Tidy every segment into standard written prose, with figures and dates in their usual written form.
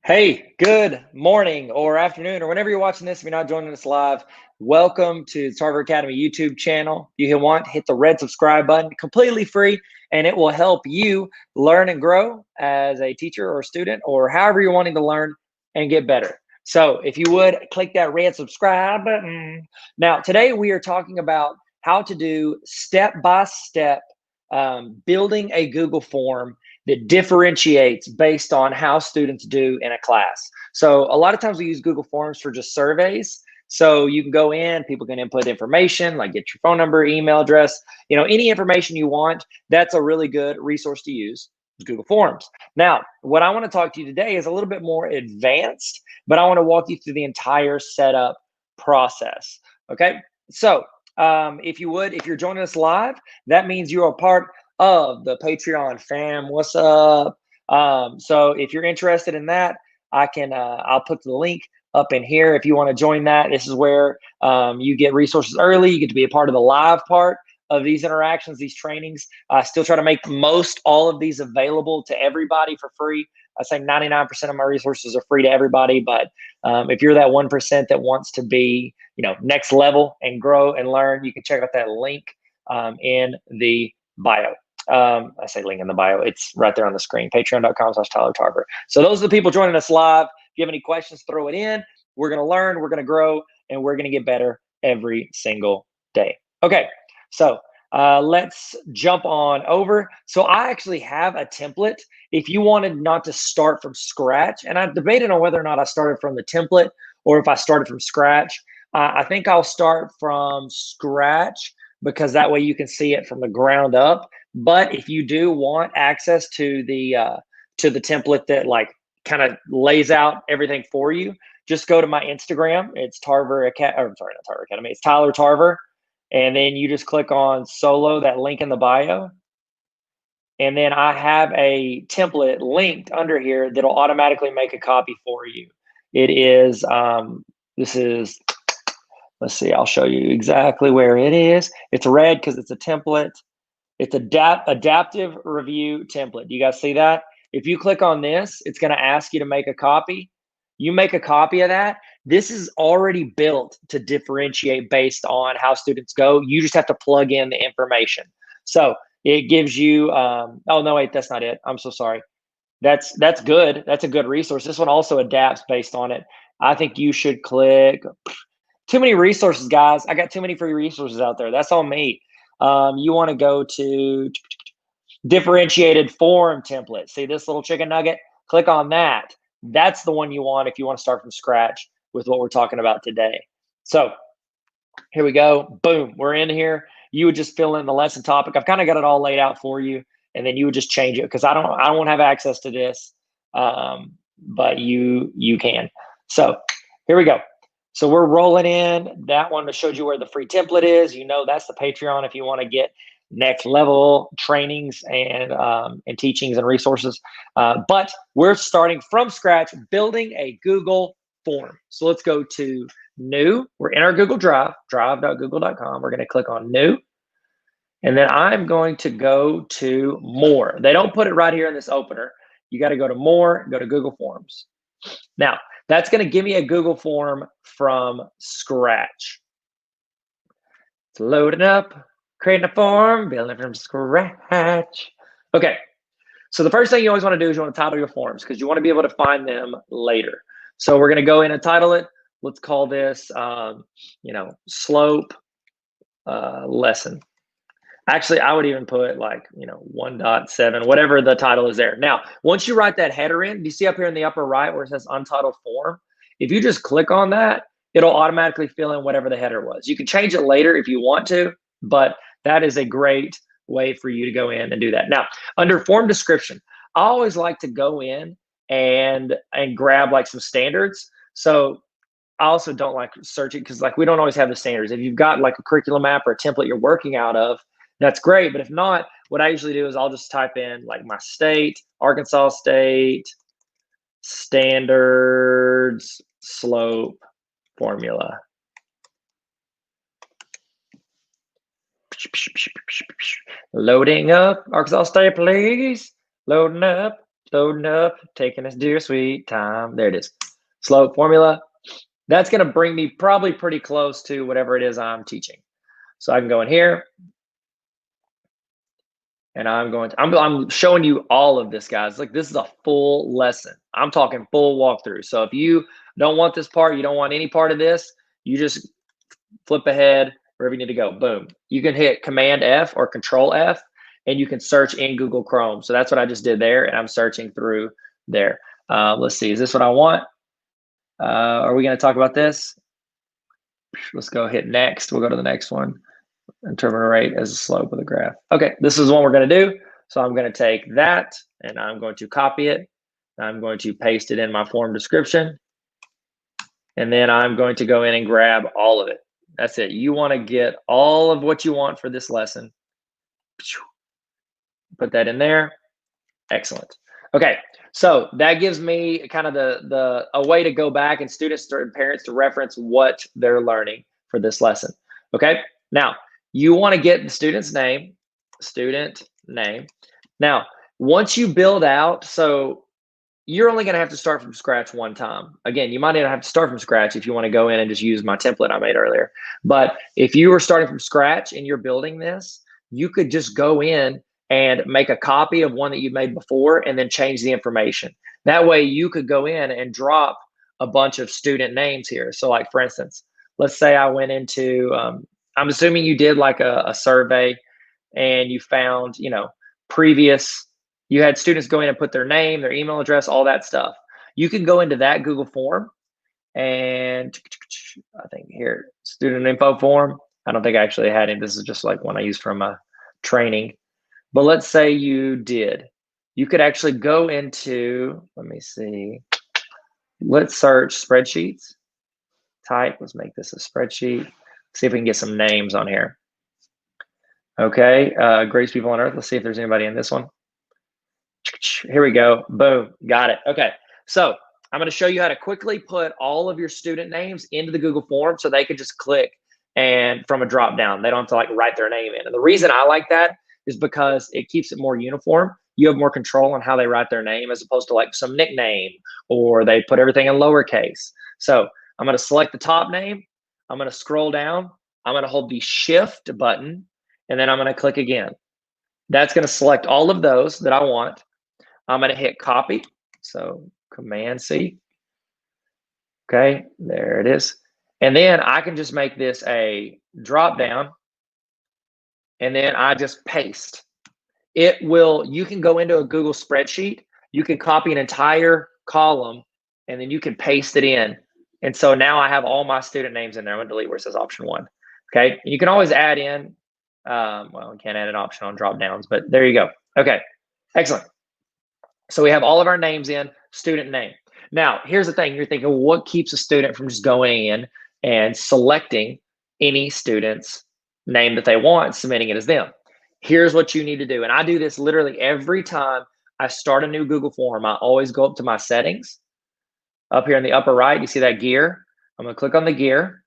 Hey, good morning or afternoon or whenever you're watching this. If you're not joining us live, welcome to the Tarver Academy YouTube channel. If you want, hit the red subscribe button, completely free, and it will help you learn and grow as a teacher or student or however you're wanting to learn and get better. So if you would, click that red subscribe button. Now, today we are talking about how to do step-by-step building a Google form that differentiates based on how students do in a class. So a lot of times we use Google Forms for just surveys. So you can go in, people can input information, like get your phone number, email address, any information you want. That's a really good resource to use, Google Forms. Now, what I want to talk to you today is a little bit more advanced, but I want to walk you through the entire setup process. Okay, so if you're joining us live, that means you are part of the Patreon fam. What's up? So if you're interested in that, I'll put the link up in here if you want to join that. This is where you get resources early. You get to be a part of the live part of these interactions, these trainings. I still try to make most all of these available to everybody for free. I say 99% of my resources are free to everybody, but if you're that 1% that wants to be, next level and grow and learn, you can check out that link in the bio. I say link in the bio. It's right there on the screen, patreon.com/Tyler Tarver. So those are the people joining us live. If you have any questions, throw it in. We're going to learn, we're going to grow, and we're going to get better every single day. Okay, so let's jump on over. So I actually have a template. If you wanted not to start from scratch, and I debated on whether or not I started from the template or if I started from scratch. I think I'll start from scratch because that way you can see it from the ground up. But if you do want access to the template that like kind of lays out everything for you, just go to my Instagram. It's Tarver Academy. Sorry, not Tarver Academy. It's Tyler Tarver, and then you just click on solo, that link in the bio, and then I have a template linked under here that'll automatically make a copy for you. It is this is. Let's see. I'll show you exactly where it is. It's red because it's a template. It's adaptive review template. Do you guys see that? If you click on this, it's going to ask you to make a copy. You make a copy of that. This is already built to differentiate based on how students go. You just have to plug in the information. So it gives you, oh no, wait, that's not it. I'm so sorry. That's good. That's a good resource. This one also adapts based on it. I think you should click. Too many resources, guys. I got too many free resources out there. That's on me. You want to go to differentiated form template. See this little chicken nugget? Click on that. That's the one you want if you want to start from scratch with what we're talking about today. So here we go. Boom. We're in here. You would just fill in the lesson topic. I've kind of got it all laid out for you, and then you would just change it because I don't have access to this, but you can. So here we go. So we're rolling in. That one that showed you where the free template is. That's the Patreon if you want to get next level trainings and teachings and resources. But we're starting from scratch, building a Google form. So let's go to new. We're in our Google Drive, drive.google.com. We're going to click on new. And then I'm going to go to more. They don't put it right here in this opener. You got to go to more, go to Google Forms. Now, that's going to give me a Google form from scratch. It's loading up, creating a form, building it from scratch. Okay, so the first thing you always want to do is you want to title your forms because you want to be able to find them later. So we're going to go in and title it. Let's call this, slope lesson. Actually, I would even put 1.7, whatever the title is there. Now, once you write that header in, do you see up here in the upper right where it says untitled form? If you just click on that, it'll automatically fill in whatever the header was. You can change it later if you want to, but that is a great way for you to go in and do that. Now, under form description, I always like to go in and grab some standards. So I also don't like searching because we don't always have the standards. If you've got a curriculum map or a template you're working out of, that's great. But if not, what I usually do is I'll just type in my state, Arkansas State, standards, slope, formula. Loading up, Arkansas State, please. Loading up. Loading up, taking us dear sweet time. There it is. Slope formula. That's going to bring me probably pretty close to whatever it is I'm teaching. So I can go in here, and I'm showing you all of this, guys. Like, this is a full lesson. I'm talking full walkthrough. So if you don't want this part, you don't want any part of this, you just flip ahead wherever you need to go. Boom. You can hit Command F or Control F, and you can search in Google Chrome. So that's what I just did there, and I'm searching through there. Let's see. Is this what I want? Are we going to talk about this? Let's go hit next. We'll go to the next one. Interpreter rate as a slope of the graph. Okay, this is what we're going to do. So I'm going to take that, and I'm going to copy it. I'm going to paste it in my form description. And then I'm going to go in and grab all of it. That's it. You want to get all of what you want for this lesson. Put that in there. Excellent. Okay, so that gives me kind of a way to go back and students and parents to reference what they're learning for this lesson. Okay, now you want to get the student name. Now, once you build out, so you're only going to have to start from scratch one time. Again, you might not have to start from scratch if you want to go in and just use my template I made earlier. But if you were starting from scratch and you're building this, you could just go in and make a copy of one that you made before and then change the information. That way you could go in and drop a bunch of student names here. So like, for instance, let's say I went into, I'm assuming you did like a survey and you found, you had students go in and put their name, their email address, all that stuff. You can go into that Google form and I think here, student info form. I don't think I actually had it. This is just like one I used from a training. But let's say you did. You could actually go into, let me see. Let's search spreadsheets. Type, let's make this a spreadsheet. See if we can get some names on here. Okay, greatest people on earth. Let's see if there's anybody in this one. Here we go. Boom. Got it. Okay. So I'm going to show you how to quickly put all of your student names into the Google form so they can just click and from a drop down. They don't have to like write their name in. And the reason I like that is because it keeps it more uniform. You have more control on how they write their name as opposed to like some nickname or they put everything in lowercase. So I'm going to select the top name. I'm going to scroll down. I'm going to hold the Shift button and then I'm going to click again. That's going to select all of those that I want. I'm going to hit copy. So Command C. Okay, there it is. And then I can just make this a drop down. And then I just paste. It will, you can go into a Google spreadsheet. You can copy an entire column and then you can paste it in. And so now I have all my student names in there. I'm going to delete where it says option 1. Okay, you can always add in, well, we can't add an option on drop downs, but there you go. Okay, excellent. So we have all of our names in, student name. Now, here's the thing. You're thinking, well, what keeps a student from just going in and selecting any student's name that they want and submitting it as them? Here's what you need to do. And I do this literally every time I start a new Google form. I always go up to my settings. Up here in the upper right, you see that gear? I'm going to click on the gear.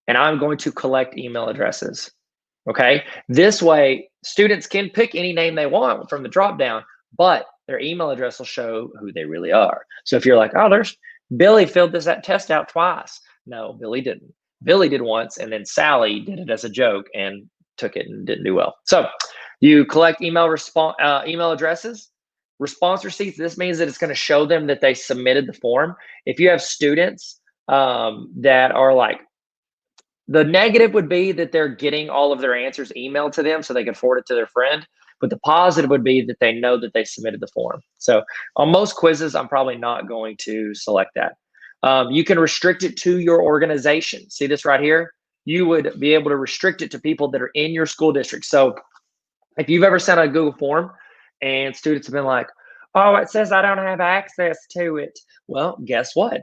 And I'm going to collect email addresses. Okay? This way, students can pick any name they want from the drop down, but their email address will show who they really are. So if you're like, oh, there's Billy filled that test out twice. No, Billy didn't. Billy did once, and then Sally did it as a joke and took it and didn't do well. So you collect email addresses, response receipts. This means that it's going to show them that they submitted the form. If you have students that are like, the negative would be that they're getting all of their answers emailed to them so they can forward it to their friend. But the positive would be that they know that they submitted the form. So on most quizzes, I'm probably not going to select that. You can restrict it to your organization. See this right here? You would be able to restrict it to people that are in your school district. So if you've ever sent a Google form and students have been like, oh, it says I don't have access to it. Well, guess what?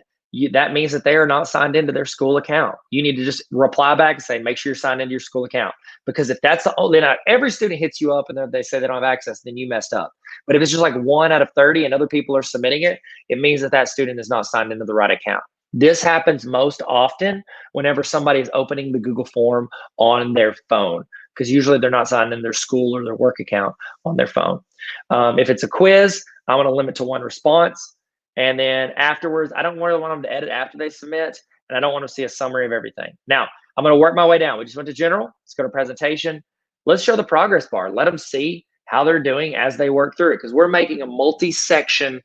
That means that they are not signed into their school account. You need to just reply back and say, make sure you're signed into your school account. Because if that's the only, then every student hits you up and they say they don't have access, then you messed up. But if it's just like 1 out of 30 and other people are submitting it, it means that that student is not signed into the right account. This happens most often whenever somebody is opening the Google form on their phone, because usually they're not signed in their school or their work account on their phone. If it's a quiz, I'm going to limit to one response. And then afterwards, I don't really want them to edit after they submit, and I don't want to see a summary of everything. Now, I'm going to work my way down. We just went to general. Let's go to presentation. Let's show the progress bar. Let them see how they're doing as they work through it, because we're making a multi-section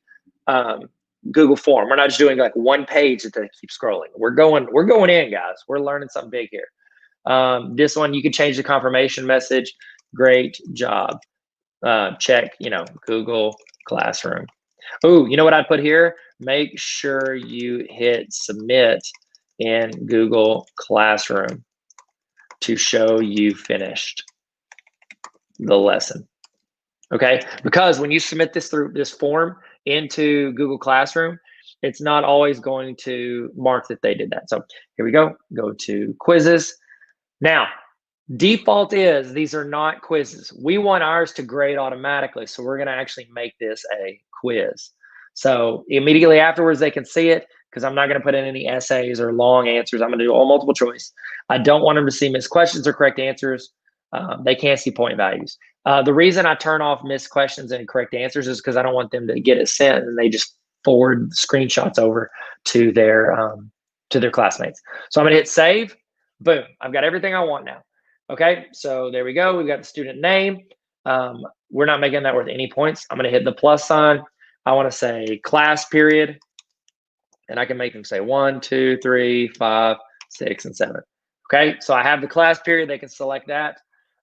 Google form. We're not just doing like one page that they keep scrolling. We're going in, guys. We're learning something big here. This one, you can change the confirmation message. Great job. Check, Google Classroom. Oh, you know what I'd put here? Make sure you hit submit in Google Classroom to show you finished the lesson. Okay, because when you submit this through this form into Google Classroom, it's not always going to mark that they did that. So here we go. Go to quizzes. Now, default is these are not quizzes. We want ours to grade automatically. So we're going to actually make this a quiz. So immediately afterwards, they can see it, because I'm not going to put in any essays or long answers. I'm going to do all multiple choice. I don't want them to see missed questions or correct answers. They can't see point values. The reason I turn off missed questions and correct answers is because I don't want them to get it sent and they just forward screenshots over to their classmates. So I'm going to hit save. Boom. I've got everything I want now. Okay, so there we go. We've got the student name. We're not making that worth any points. I'm going to hit the plus sign. I want to say class period, and I can make them say 1, 2, 3, 5, 6, and 7. Okay, so I have the class period. They can select that.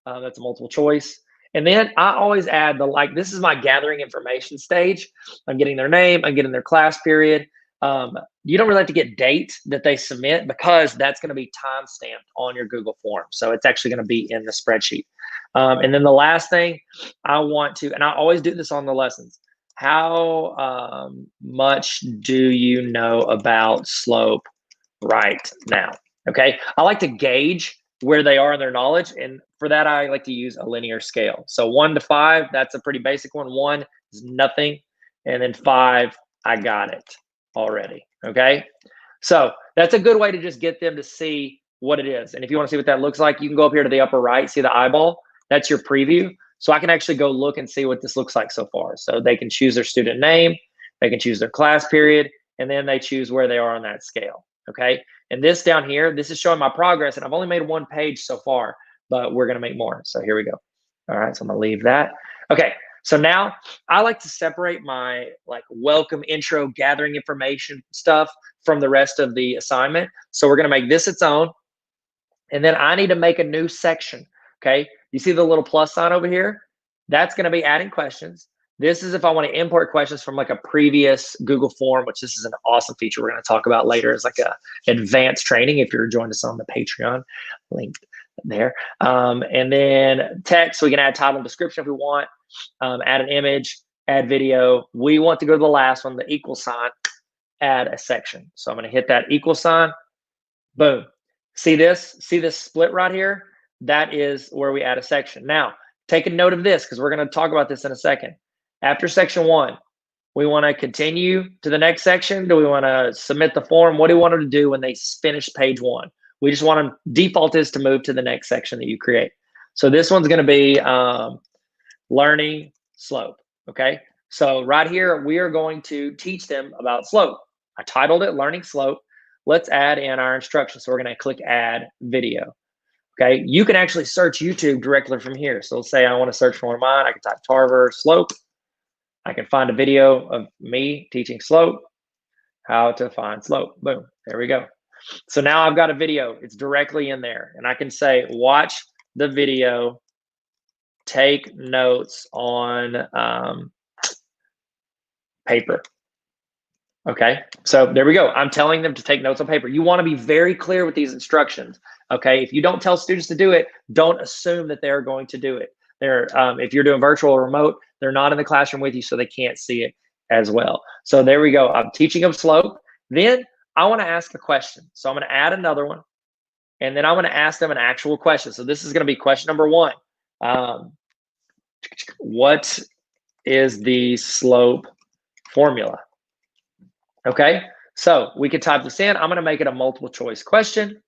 That's a multiple choice. And then I always add this is my gathering information stage. I'm getting their name. I'm getting their class period. You don't really have to get date that they submit, because that's going to be time stamped on your Google form. So it's actually going to be in the spreadsheet. And then the last thing I want to, and I always do this on the lessons, how much do you know about slope right now? Okay, I like to gauge where they are in their knowledge, and for that I like to use a linear scale. So 1 to 5, that's a pretty basic one. 1 is nothing, and then 5, I got it already. Okay, so that's a good way to just get them to see what it is. And if you want to see what that looks like, you can go up here to the upper right, see the eyeball. That's your preview. So I can actually go look and see what this looks like so far. So they can choose their student name, they can choose their class period, and then they choose where they are on that scale. Okay, and this down here, this is showing my progress, and I've only made one page so far, but we're going to make more. So here we go. All right, so I'm going to leave that. Okay, so now I like to separate my welcome intro gathering information stuff from the rest of the assignment. So we're going to make this its own, and then I need to make a new section. Okay, you see the little plus sign over here? That's going to be adding questions. This is if I want to import questions from a previous Google form, which this is an awesome feature we're going to talk about later. It's like a advanced training if you're joining us on the Patreon link there. And then text, we can add title and description if we want, add an image, add video. We want to go to the last one, the equal sign, add a section. So I'm going to hit that equal sign. Boom. See this split right here? That is where we add a section. Now, take a note of this, because we're going to talk about this in a second. After section 1, we want to continue to the next section. Do we want to submit the form? What do we want them to do when they finish page 1? We just want them, default is to move to the next section that you create. So this one's going to be learning slope. Okay, so right here, we are going to teach them about slope. I titled it Learning Slope. Let's add in our instructions. So we're going to click add video. Okay, you can actually search YouTube directly from here. So let's say I want to search for one of mine. I can type Tarver slope. I can find a video of me teaching slope, how to find slope. Boom, there we go. So now I've got a video. It's directly in there. And I can say, watch the video, take notes on paper. Okay, so there we go. I'm telling them to take notes on paper. You want to be very clear with these instructions. Okay, if you don't tell students to do it, don't assume that they're going to do it. If you're doing virtual or remote, they're not in the classroom with you, so they can't see it as well. So there we go. I'm teaching them slope. Then I want to ask a question. So I'm going to add another one, and then I'm going to ask them an actual question. So this is going to be question number 1. What is the slope formula? Okay, so we could type this in. I'm going to make it a multiple choice question.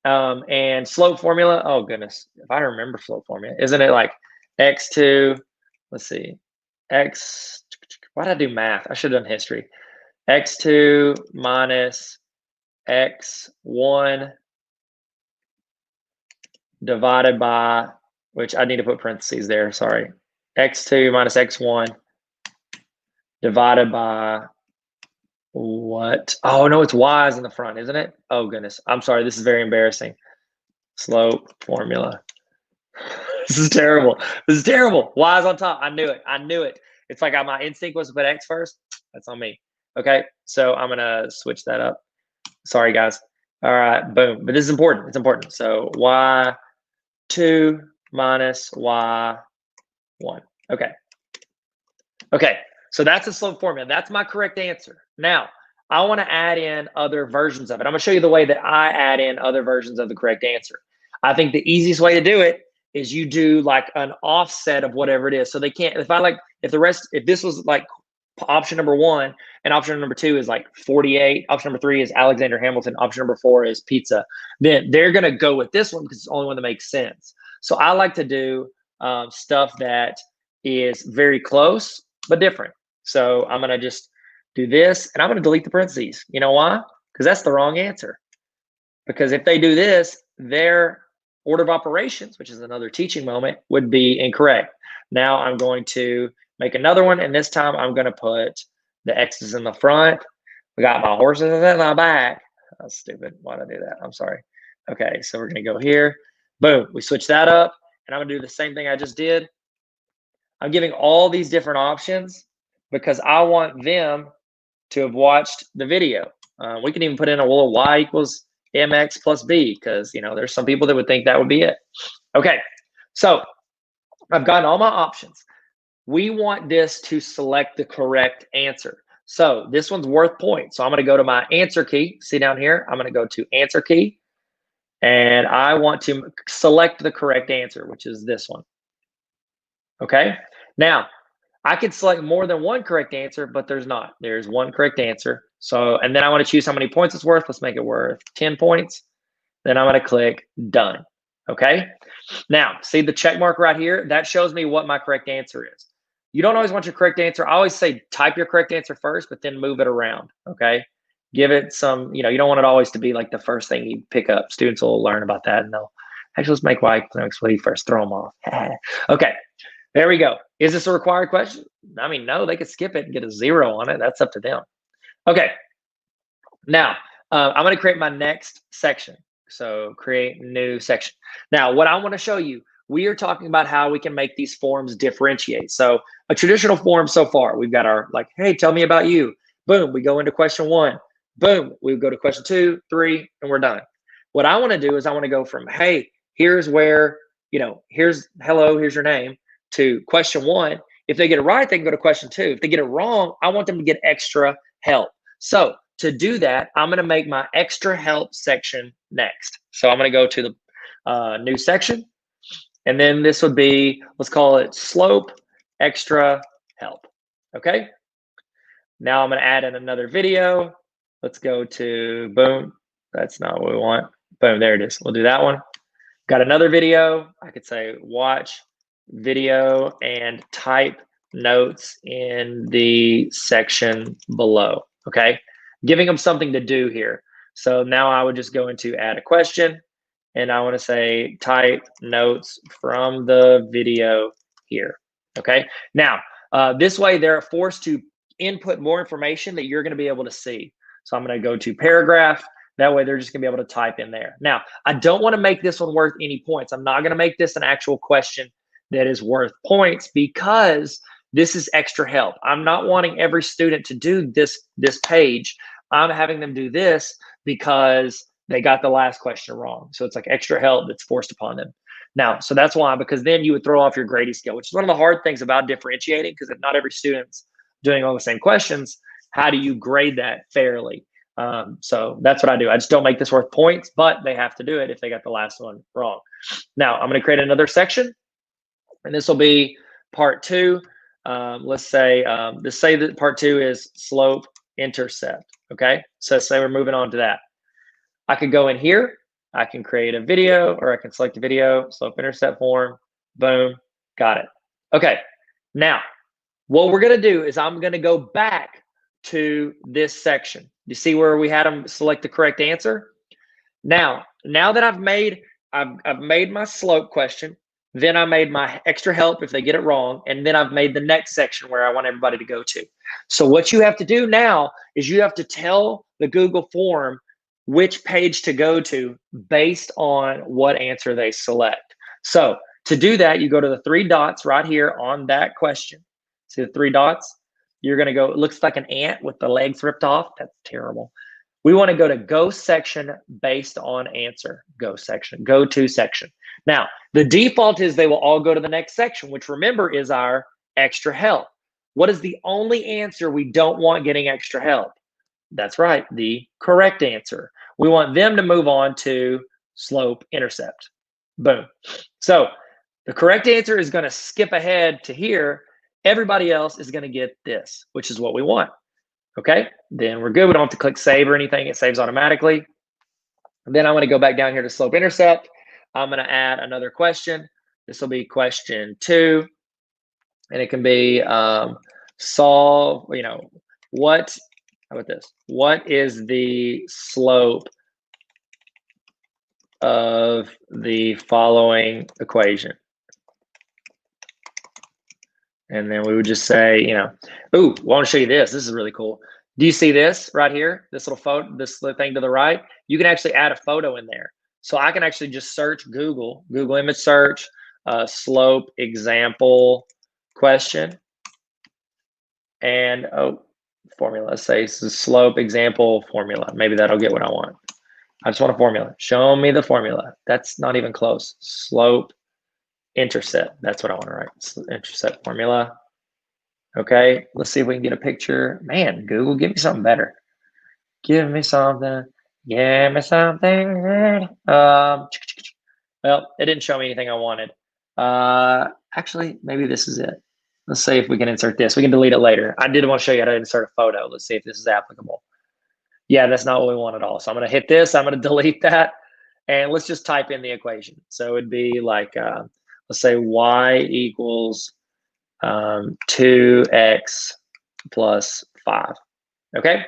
And slope formula, oh goodness, if I remember slope formula, isn't it like x2, let's see, x Why did I do math? I should have done history. X2 minus X1 divided by, which I need to put parentheses there, sorry. X2 minus X1 divided by what? Oh, no, it's Y's in the front, isn't it? Oh, goodness. I'm sorry. This is very embarrassing. Slope formula. This is terrible. This is terrible. Y's on top. I knew it. I knew it. It's like my instinct was to put X first. That's on me. Okay, so I'm going to switch that up. Sorry, guys. All right, boom. But this is important. It's important. So Y2 minus Y1. Okay. Okay, so that's the slope formula. That's my correct answer. Now, I want to add in other versions of it. I'm going to show you the way that I add in other versions of the correct answer. I think the easiest way to do it is you do like an offset of whatever it is. So they can't, if this was like option number 1 and option number 2 is like 48, option number 3 is Alexander Hamilton, option number 4 is pizza, then they're going to go with this one because it's the only one that makes sense. So I like to do stuff that is very close but different. So I'm going to just do this and I'm going to delete the parentheses. You know why? Because that's the wrong answer. Because if they do this, their order of operations, which is another teaching moment, would be incorrect. Now I'm going to make another one, and this time I'm going to put the X's in the front. We got my horses in my back. That's stupid. Why did I do that? I'm sorry. Okay, so we're going to go here. Boom. We switch that up, and I'm going to do the same thing I just did. I'm giving all these different options because I want them to have watched the video. We can even put in a little y equals mx plus b because, you know, there's some people that would think that would be it. Okay, so I've gotten all my options. We want this to select the correct answer. So this one's worth points. So I'm going to go to my answer key. See down here, I'm going to go to answer key. And I want to select the correct answer, which is this one. Okay, now I could select more than one correct answer, but there's not. There's one correct answer. So, and then I want to choose how many points it's worth. Let's make it worth 10 points. Then I'm going to click done. Okay. Now, see the check mark right here? That shows me what my correct answer is. You don't always want your correct answer. I always say type your correct answer first, but then move it around. Okay. Give it some, you don't want it always to be like the first thing you pick up. Students will learn about that and they'll actually let's make y equals mx first, throw them off. Okay. There we go. Is this a required question? I mean, no, they could skip it and get a 0 on it. That's up to them. Okay. Now, I'm going to create my next section. So create new section. Now, what I want to show you, we are talking about how we can make these forms differentiate. So a traditional form so far, we've got our like, hey, tell me about you. Boom, we go into question 1. Boom, we go to question 2, 3, and we're done. What I want to do is I want to go from, hey, here's where, here's hello, here's your name, to question 1. If they get it right, they can go to question 2. If they get it wrong, I want them to get extra help. So to do that, I'm going to make my extra help section next. So I'm going to go to the new section. And then this would be, let's call it slope extra help. Okay. Now I'm going to add in another video. Let's go to boom. That's not what we want. Boom. There it is. We'll do that one. Got another video. I could say watch video and type notes in the section below. Okay. Giving them something to do here. So now I would just go into add a question. And I want to say type notes from the video here. Okay. Now, this way they're forced to input more information that you're going to be able to see. So I'm going to go to paragraph. That way they're just going to be able to type in there. Now, I don't want to make this one worth any points. I'm not going to make this an actual question that is worth points because this is extra help. I'm not wanting every student to do this page. I'm having them do this because they got the last question wrong. So it's like extra help that's forced upon them. Now, so that's why, because then you would throw off your grading scale, which is one of the hard things about differentiating, because if not every student's doing all the same questions, how do you grade that fairly? So that's what I do. I just don't make this worth points, but they have to do it if they got the last one wrong. Now, I'm going to create another section, and this will be part 2. Let's say, say that part 2 is slope intercept. Okay, so say we're moving on to that. I could go in here, I can create a video, or I can select a video, slope intercept form, boom, got it. Okay, now What we're going to do is I'm going to go back to this section. You see where we had them select the correct answer? Now that I've made my slope question, then I made my extra help if they get it wrong, and then I've made the next section where I want everybody to go to. So what you have to do now is you have to tell the Google form which page to go to based on what answer they select. So to do that, you go to the three dots right here on that question. See the three dots? You're going to go, it looks like an ant with the legs ripped off. That's terrible. We want to go to go section based on answer. Go section, go to section. Now, the default is they will all go to the next section, which remember is our extra help. What is the only answer we don't want getting extra help? That's right, the correct answer. We want them to move on to slope intercept. Boom. So the correct answer is going to skip ahead to here. Everybody else is going to get this, which is what we want. Okay, then we're good. We don't have to click save or anything. It saves automatically. And then I'm going to go back down here to slope intercept. I'm going to add another question. This will be question 2. And it can be solve, what, how about this? What is the slope of the following equation? And then we would just say, ooh, I want to show you this. This is really cool. Do you see this right here? This little photo, this little thing to the right? You can actually add a photo in there. So I can actually just search Google image search, slope example question. And, formula. Let's say this is slope example formula. Maybe that'll get what I want. I just want a formula. Show me the formula. That's not even close. Slope intercept. That's what I want to write. Intercept formula. Okay, let's see if we can get a picture. Man, Google, give me something better. Give me something. Give me something good. Well, it didn't show me anything I wanted. Actually, maybe this is it. Let's see if we can insert this. We can delete it later. I did want to show you how to insert a photo. Let's see if this is applicable. Yeah, that's not what we want at all. So I'm going to hit this. I'm going to delete that. And let's just type in the equation. So it'd be like, let's say y equals 2x plus 5. Okay.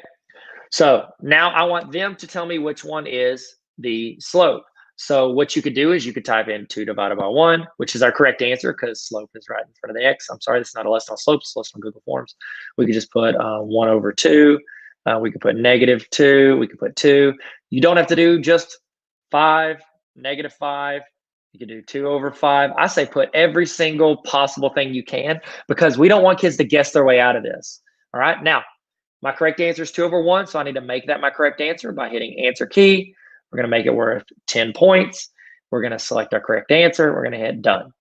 So now I want them to tell me which one is the slope. So what you could do is you could type in 2 divided by 1, which is our correct answer because slope is right in front of the x. I'm sorry, this is not a lesson on slopes, it's a lesson on Google Forms. We could just put 1 over 2. We could put -2. We could put 2. You don't have to do just 5, -5. You could do 2 over 5. I say put every single possible thing you can because we don't want kids to guess their way out of this. All right. Now, my correct answer is 2 over 1. So I need to make that my correct answer by hitting answer key. We're going to make it worth 10 points. We're going to select our correct answer. We're going to hit done.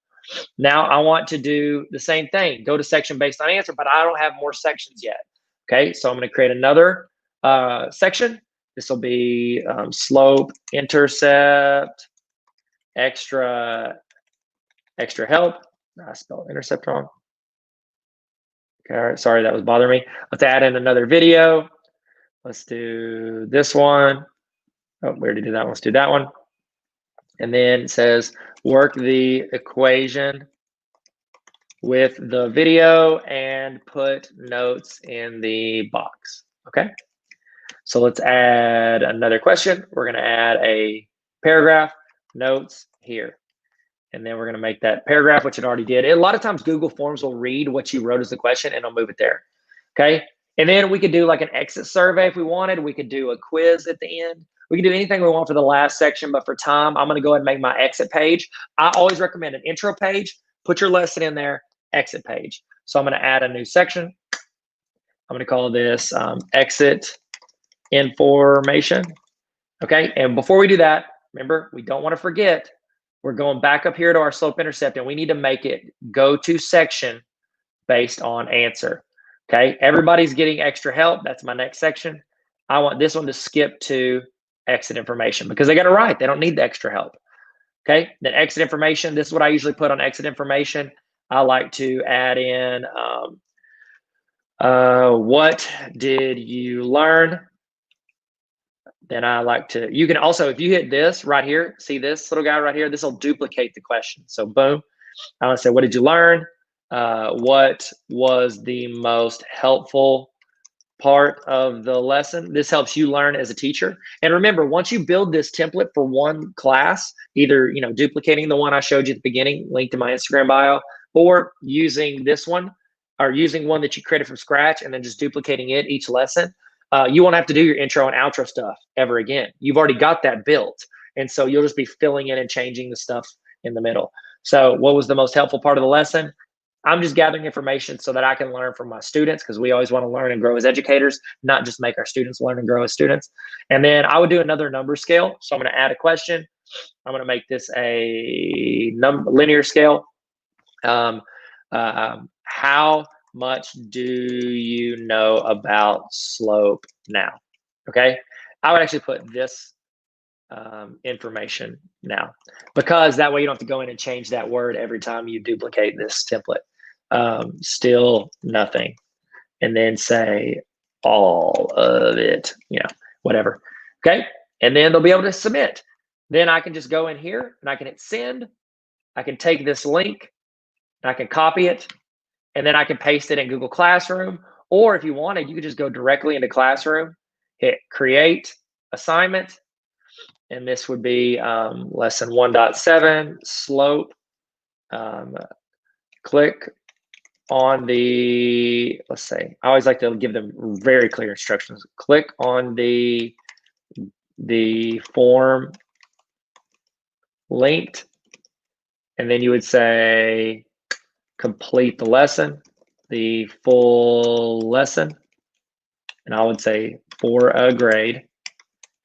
Now I want to do the same thing. Go to section based on answer, but I don't have more sections yet. Okay. So I'm going to create another section. This will be slope intercept extra help. I spelled intercept wrong. Okay, all right, sorry, that was bothering me. Let's add in another video. Let's do this one. Oh, we already did that one. Let's do that one. And then it says work the equation with the video and put notes in the box. Okay. So let's add another question. We're going to add a paragraph, notes here. And then we're going to make that paragraph, which it already did. A lot of times Google Forms will read what you wrote as the question and it'll move it there. Okay. And then we could do like an exit survey if we wanted. We could do a quiz at the end. We can do anything we want for the last section, but for time, I'm going to go ahead and make my exit page. I always recommend an intro page. Put your lesson in there, exit page. So I'm going to add a new section. I'm going to call this exit information. Okay. And before we do that, remember, we don't want to forget, we're going back up here to our slope intercept and we need to make it go to section based on answer. Okay. Everybody's getting extra help. That's my next section. I want this one to skip to exit information because they got it right. They don't need the extra help. Okay. Then exit information. This is what I usually put on exit information. I like to add in what did you learn? Then I like to, you can also, if you hit this right here, see this little guy right here, this will duplicate the question. So boom, I want to say, what did you learn? what was the most helpful part of the lesson? This helps you learn as a teacher. And remember, once you build this template for one class, either duplicating the one I showed you at the beginning, linked in my Instagram bio, or using this one, or using one that you created from scratch and then just duplicating it each lesson, you won't have to do your intro and outro stuff ever again. You've already got that built. And so you'll just be filling in and changing the stuff in the middle. So what was the most helpful part of the lesson? I'm just gathering information so that I can learn from my students, because we always want to learn and grow as educators, not just make our students learn and grow as students. And then I would do another number scale. So I'm going to add a question. I'm going to make this a linear scale. How much do you know about slope now? Okay. I would actually put this information now, because that way you don't have to go in and change that word every time you duplicate this template. Still nothing, and then say all of it, whatever. Okay. And then they'll be able to submit. Then I can just go in here and I can hit send. I can take this link and I can copy it, and then I can paste it in Google Classroom. Or if you wanted, you could just go directly into Classroom, hit create assignment. And this would be lesson 1.7 slope. Click on the, let's say, I always like to give them very clear instructions. Click on the form linked, and then you would say complete the lesson, the full lesson, and I would say for a grade.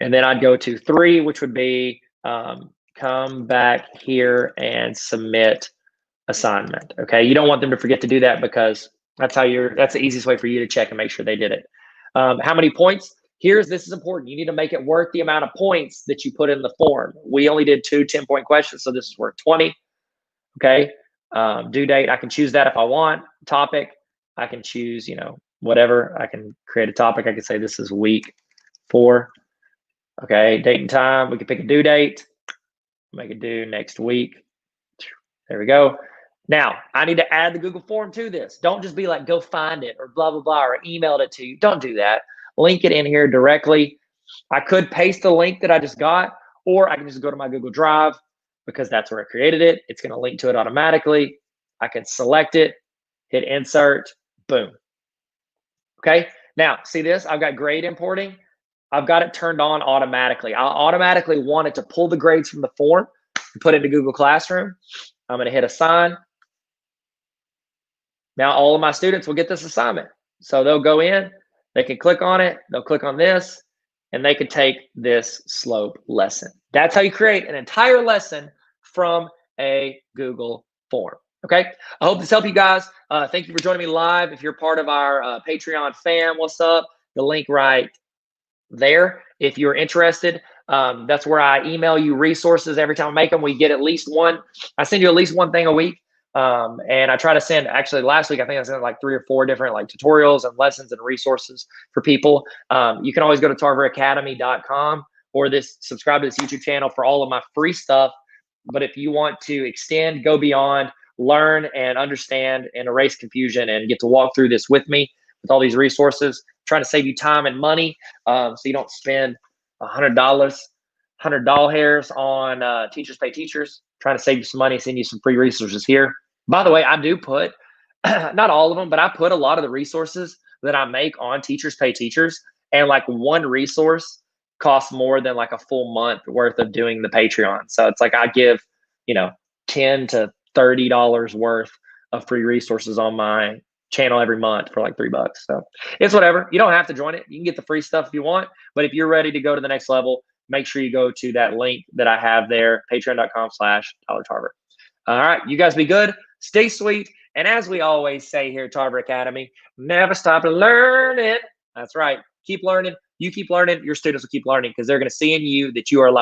And then I'd go to 3, which would be come back here and submit assignment. Okay, you don't want them to forget to do that, because that's the easiest way for you to check and make sure they did it. How many points? This is important. You need to make it worth the amount of points that you put in the form. We only did 2 10-point questions, so this is worth 20. Okay, due date, I can choose that if I want. Topic, I can choose, whatever. I can create a topic. I can say this is week 4. Okay, date and time, we can pick a due date, make it due next week. There we go. Now, I need to add the Google form to this. Don't just be like, go find it or blah, blah, blah, or emailed it to you. Don't do that. Link it in here directly. I could paste the link that I just got, or I can just go to my Google Drive, because that's where I created it. It's going to link to it automatically. I can select it, hit insert, boom. Okay, now see this? I've got grade importing. I've got it turned on automatically. I'll automatically want it to pull the grades from the form and put it into Google Classroom. I'm going to hit assign. Now all of my students will get this assignment. So they'll go in, they can click on it, they'll click on this, and they could take this slope lesson. That's how you create an entire lesson from a Google form. Okay, I hope this helped you guys. Thank you for joining me live. If you're part of our Patreon fam, what's up? The link right there. If you're interested, that's where I email you resources every time I make them. We get at least one. I send you at least one thing a week. And I try to send, actually last week, I think I sent like 3 or 4 different like tutorials and lessons and resources for people. You can always go to tarveracademy.com or subscribe to this YouTube channel for all of my free stuff. But if you want to extend, go beyond, learn and understand and erase confusion and get to walk through this with me with all these resources, trying to save you time and money, so you don't spend $100, $100 hairs on Teachers Pay Teachers, trying to save you some money, send you some free resources here. By the way, I do put, not all of them, but I put a lot of the resources that I make on Teachers Pay Teachers, and like one resource costs more than like a full month worth of doing the Patreon. So it's like I give, $10 to $30 worth of free resources on my channel every month for like $3. So it's whatever. You don't have to join it. You can get the free stuff if you want, but if you're ready to go to the next level, make sure you go to that link that I have there, patreon.com/TylerTarver. All right, you guys be good, stay sweet, and as we always say here at Tarver Academy, never stop learning. That's right. Keep learning. You keep learning. Your students will keep learning, because they're going to see in you that you are a life